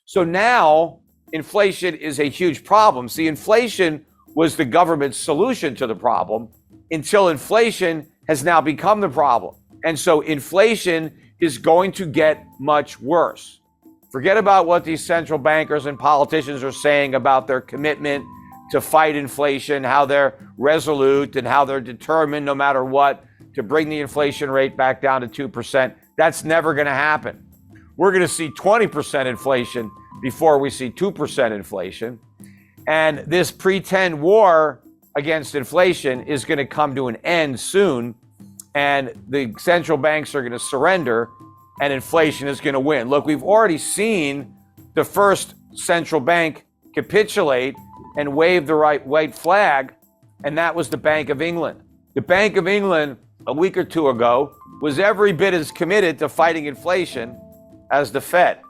So now inflation is a huge problem. See, inflation was the government's solution to the problem until inflation has now become the problem. And so inflation is going to get much worse. Forget about what these central bankers and politicians are saying about their commitment to fight inflation, how they're resolute and how they're determined no matter what to bring the inflation rate back down to 2%. That's never going to happen. We're going to see 20% inflation before we see 2% inflation. And this pretend war against inflation is going to come to an end soon. And the central banks are going to surrender and inflation is going to win. Look, we've already seen the first central bank capitulate and wave the white flag, and that was the Bank of England. The Bank of England, a week or two ago, was every bit as committed to fighting inflation as the Fed,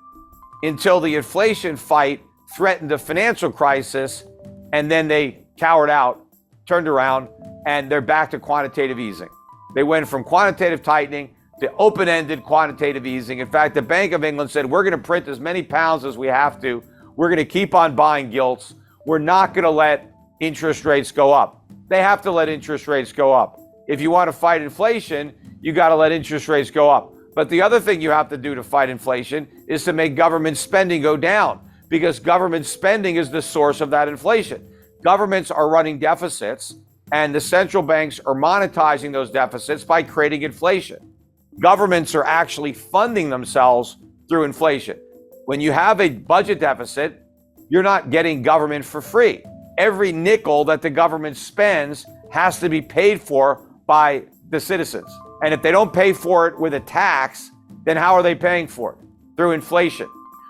until the inflation fight threatened a financial crisis, and then they cowered out, turned around, and they're back to quantitative easing. They went from quantitative tightening to open-ended quantitative easing. In fact, the Bank of England said, we're going to print as many pounds as we have to. We're going to keep on buying gilts. We're not going to let interest rates go up. They have to let interest rates go up. If you want to fight inflation, you got to let interest rates go up. But the other thing you have to do to fight inflation is to make government spending go down, because government spending is the source of that inflation. Governments are running deficits, and the central banks are monetizing those deficits by creating inflation. Governments are actually funding themselves through inflation. When you have a budget deficit, you're not getting government for free. Every nickel that the government spends has to be paid for by the citizens. And if they don't pay for it with a tax, then how are they paying for it? Through inflation.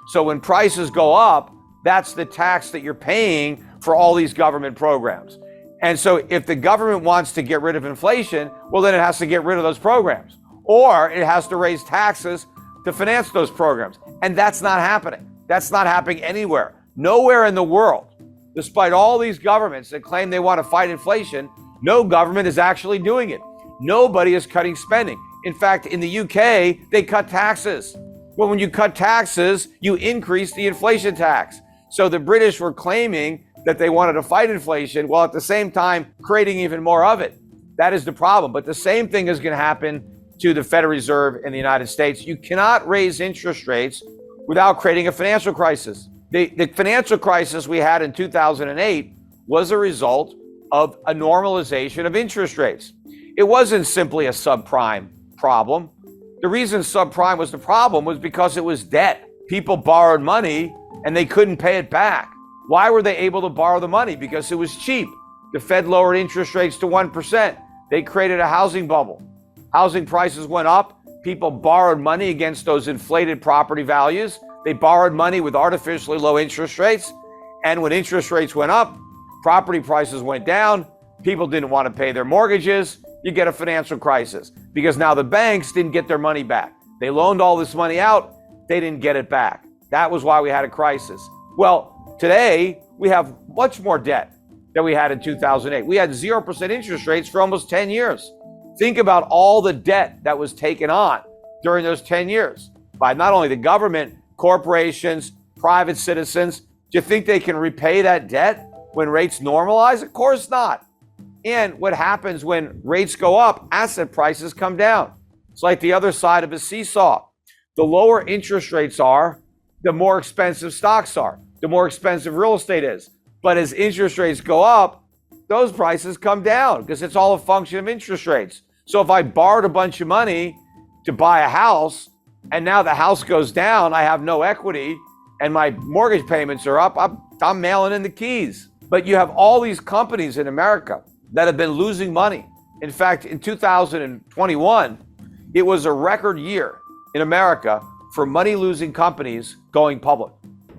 So when prices go up, that's the tax that you're paying for all these government programs. And so if the government wants to get rid of inflation, well, then it has to get rid of those programs, or it has to raise taxes to finance those programs. And that's not happening. That's not happening anywhere. Nowhere in the world, despite all these governments that claim they want to fight inflation, no government is actually doing it. Nobody is cutting spending. In fact, in the UK, they cut taxes. Well, when you cut taxes, you increase the inflation tax. So the British were claiming that they wanted to fight inflation, while at the same time creating even more of it. That is the problem. But the same thing is going to happen to the Federal Reserve in the United States. You cannot raise interest rates without creating a financial crisis. The financial crisis we had in 2008 was a result of a normalization of interest rates. It wasn't simply a subprime problem. The reason subprime was the problem was because it was debt. People borrowed money and they couldn't pay it back. Why were they able to borrow the money? Because it was cheap. The Fed lowered interest rates to 1%. They created a housing bubble. Housing prices went up. People borrowed money against those inflated property values. They borrowed money with artificially low interest rates. And when interest rates went up, property prices went down. People didn't want to pay their mortgages. You get a financial crisis because now the banks didn't get their money back. They loaned all this money out. They didn't get it back. That was why we had a crisis. Well, today we have much more debt than we had in 2008. We had 0% interest rates for almost 10 years. Think about all the debt that was taken on during those 10 years by not only the government, corporations, private citizens. Do you think they can repay that debt when rates normalize? Of course not. And what happens when rates go up, asset prices come down. It's like the other side of a seesaw. The lower interest rates are, the more expensive stocks are, the more expensive real estate is. But as interest rates go up, those prices come down because it's all a function of interest rates. So if I borrowed a bunch of money to buy a house and now the house goes down, I have no equity and my mortgage payments are up, I'm mailing in the keys. But you have all these companies in America that have been losing money. In fact, in 2021, it was a record year in America for money-losing companies going public.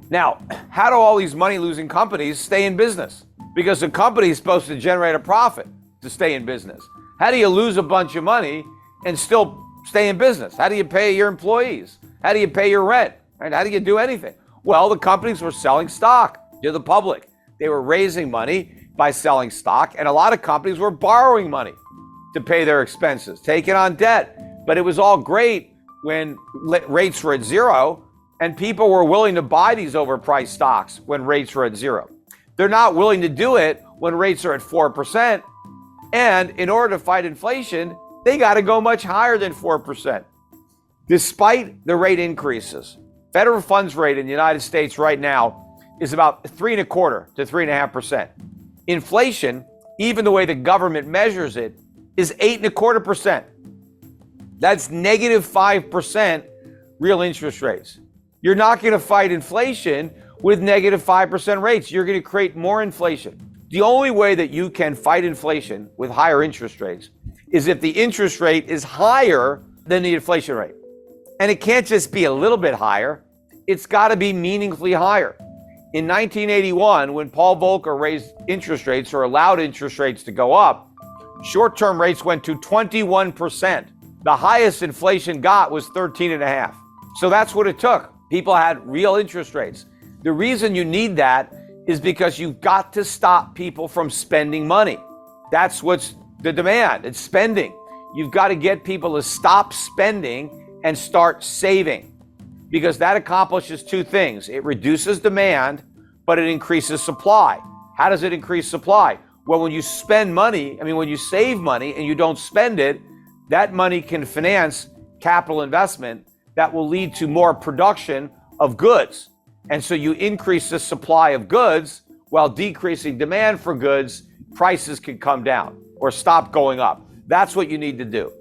Now, how do all these money-losing companies stay in business? Because the company is supposed to generate a profit to stay in business. How do you lose a bunch of money and still stay in business? How do you pay your employees? How do you pay your rent? Right? How do you do anything? Well, the companies were selling stock to the public. They were raising money by selling stock, and a lot of companies were borrowing money to pay their expenses, taking on debt. But it was all great when rates were at zero, And people were willing to buy these overpriced stocks when rates were at zero. They're not willing to do it when rates are at 4%. And in order to fight inflation, they got to go much higher than 4%. Despite the rate increases, federal funds rate in the United States right now is about 3.25% to 3.5%. Inflation, even the way the government measures it, is 8.25%. That's negative 5% real interest rates. You're not going to fight inflation with negative 5% rates. You're going to create more inflation. The only way that you can fight inflation with higher interest rates is if the interest rate is higher than the inflation rate. And it can't just be a little bit higher. It's got to be meaningfully higher. In 1981, when Paul Volcker raised interest rates or allowed interest rates to go up, short-term rates went to 21%. The highest inflation got was 13.5%. So that's what it took. People had real interest rates. The reason you need that is because you've got to stop people from spending money. That's what's the demand. It's spending. You've got to get people to stop spending and start saving, because that accomplishes two things. It reduces demand, but it increases supply. How does it increase supply? Well, when you spend money, when you save money and you don't spend it, that money can finance capital investment that will lead to more production of goods. And so you increase the supply of goods while decreasing demand for goods, prices can come down or stop going up. That's what you need to do.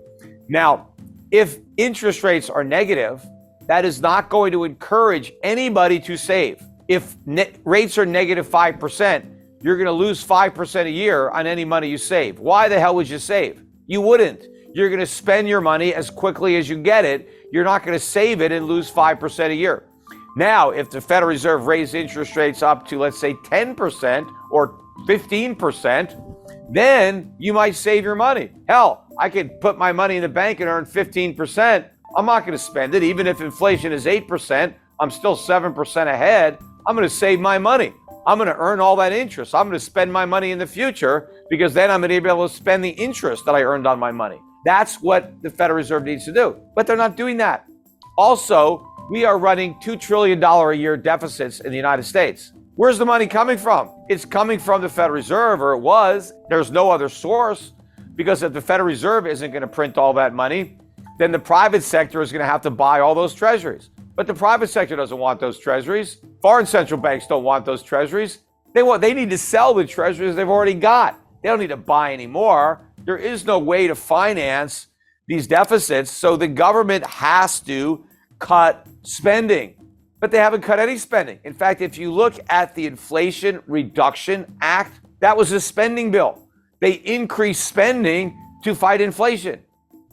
Now, if interest rates are negative, that is not going to encourage anybody to save. If rates are negative 5%, you're going to lose 5% a year on any money you save. Why the hell would you save? You wouldn't. You're going to spend your money as quickly as you get it. You're not going to save it and lose 5% a year. Now, if the Federal Reserve raised interest rates up to, let's say, 10% or 15%, then you might save your money. Hell, I could put my money in the bank and earn 15%. I'm not going to spend it. Even if inflation is 8%, I'm still 7% ahead. I'm going to save my money. I'm going to earn all that interest. I'm going to spend my money in the future, because then I'm going to be able to spend the interest that I earned on my money. That's what the Federal Reserve needs to do. But they're not doing that. Also, we are running $2 trillion a year deficits in the United States. Where's the money coming from? It's coming from the Federal Reserve, or it was. There's no other source, because if the Federal Reserve isn't going to print all that money, then the private sector is going to have to buy all those treasuries. But the private sector doesn't want those treasuries. Foreign central banks don't want those treasuries. They need to sell the treasuries they've already got. They don't need to buy any more. There is no way to finance these deficits, so the government has to cut spending. But they haven't cut any spending. In fact, if you look at the Inflation Reduction Act, that was a spending bill. They increased spending to fight inflation.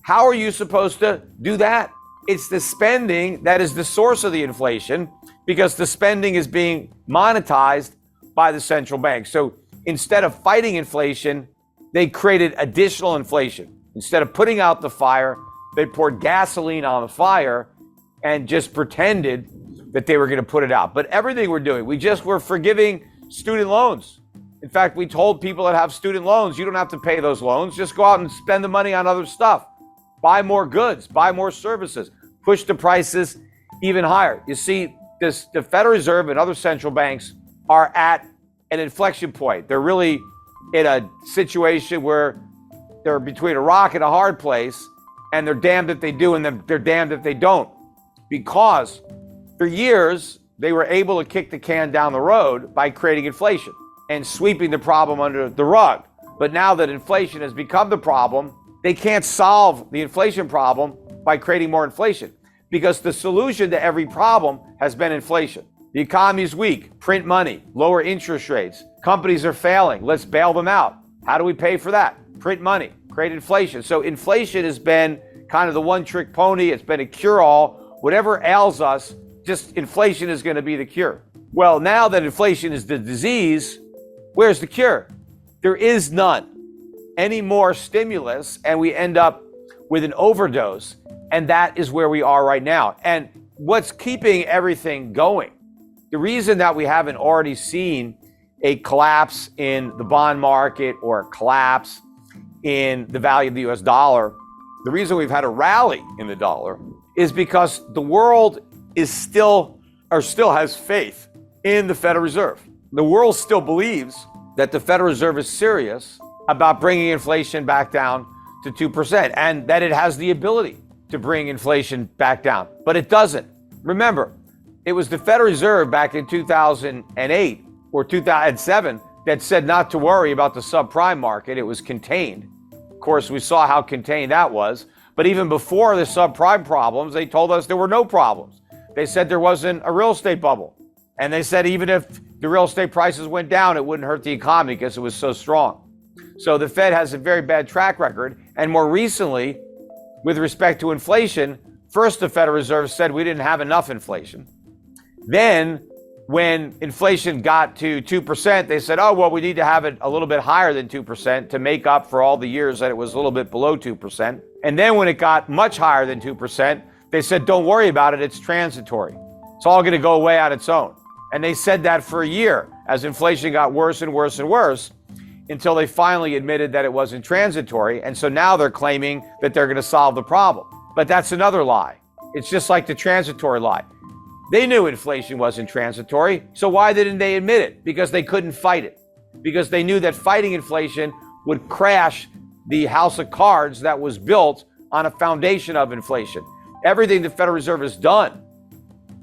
How are you supposed to do that? It's the spending that is the source of the inflation, because the spending is being monetized by the central bank. So instead of fighting inflation, they created additional inflation. Instead of putting out the fire, they poured gasoline on the fire and just pretended that they were going to put it out. But everything we're doing, we're forgiving student loans. In fact, we told people that have student loans, you don't have to pay those loans. Just go out and spend the money on other stuff. Buy more goods, buy more services, push the prices even higher. You see, the Federal Reserve and other central banks are at an inflection point. They're really in a situation where they're between a rock and a hard place, and they're damned if they do and they're damned if they don't. Because for years, they were able to kick the can down the road by creating inflation and sweeping the problem under the rug. But now that inflation has become the problem, they can't solve the inflation problem by creating more inflation, because the solution to every problem has been inflation. The economy is weak, print money, lower interest rates. Companies are failing, let's bail them out. How do we pay for that? Print money, create inflation. So inflation has been kind of the one-trick pony. It's been a cure-all. Whatever ails us, just inflation is going to be the cure. Well, now that inflation is the disease, where's the cure? There is none. Any more stimulus, and we end up with an overdose. And that is where we are right now. And what's keeping everything going, the reason that we haven't already seen a collapse in the bond market or a collapse in the value of the US dollar, the reason we've had a rally in the dollar is because the world is still has faith in the Federal Reserve. The world still believes that the Federal Reserve is serious about bringing inflation back down to 2% and that it has the ability to bring inflation back down, but it doesn't. Remember, it was the Federal Reserve back in 2008 or 2007 that said not to worry about the subprime market. It was contained. Of course, we saw how contained that was. But even before the subprime problems, they told us there were no problems. They said there wasn't a real estate bubble. And they said even if the real estate prices went down, it wouldn't hurt the economy because it was so strong. So the Fed has a very bad track record. And more recently, with respect to inflation, first the Federal Reserve said we didn't have enough inflation. Then when inflation got to 2%, they said, oh, well, we need to have it a little bit higher than 2% to make up for all the years that it was a little bit below 2%. And then when it got much higher than 2%, they said, don't worry about it, it's transitory. It's all going to go away on its own. And they said that for a year as inflation got worse and worse and worse until they finally admitted that it wasn't transitory. And so now they're claiming that they're going to solve the problem. But that's another lie. It's just like the transitory lie. They knew inflation wasn't transitory, so why didn't they admit it? Because they couldn't fight it. Because they knew that fighting inflation would crash the house of cards that was built on a foundation of inflation. Everything the Federal Reserve has done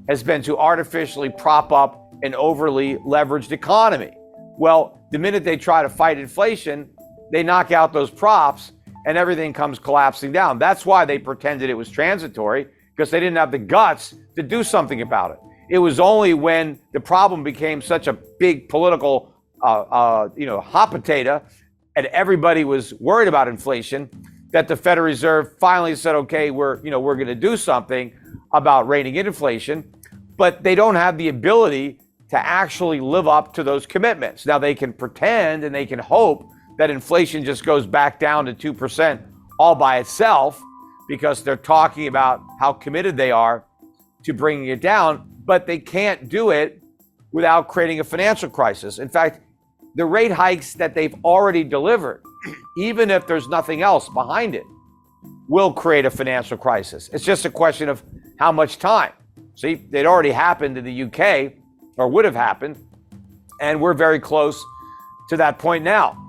has been to artificially prop up an overly leveraged economy. Well, the minute they try to fight inflation, they knock out those props and everything comes collapsing down. That's why they pretended it was transitory, because they didn't have the guts to do something about it. It was only when the problem became such a big political, hot potato, and everybody was worried about inflation, that the Federal Reserve finally said, okay, we're going to do something about reining in inflation, but they don't have the ability to actually live up to those commitments. Now they can pretend and they can hope that inflation just goes back down to 2% all by itself, because they're talking about how committed they are to bringing it down, but they can't do it without creating a financial crisis. In fact, the rate hikes that they've already delivered, even if there's nothing else behind it, will create a financial crisis. It's just a question of how much time. See, it already happened in the UK, or would have happened, and we're very close to that point now.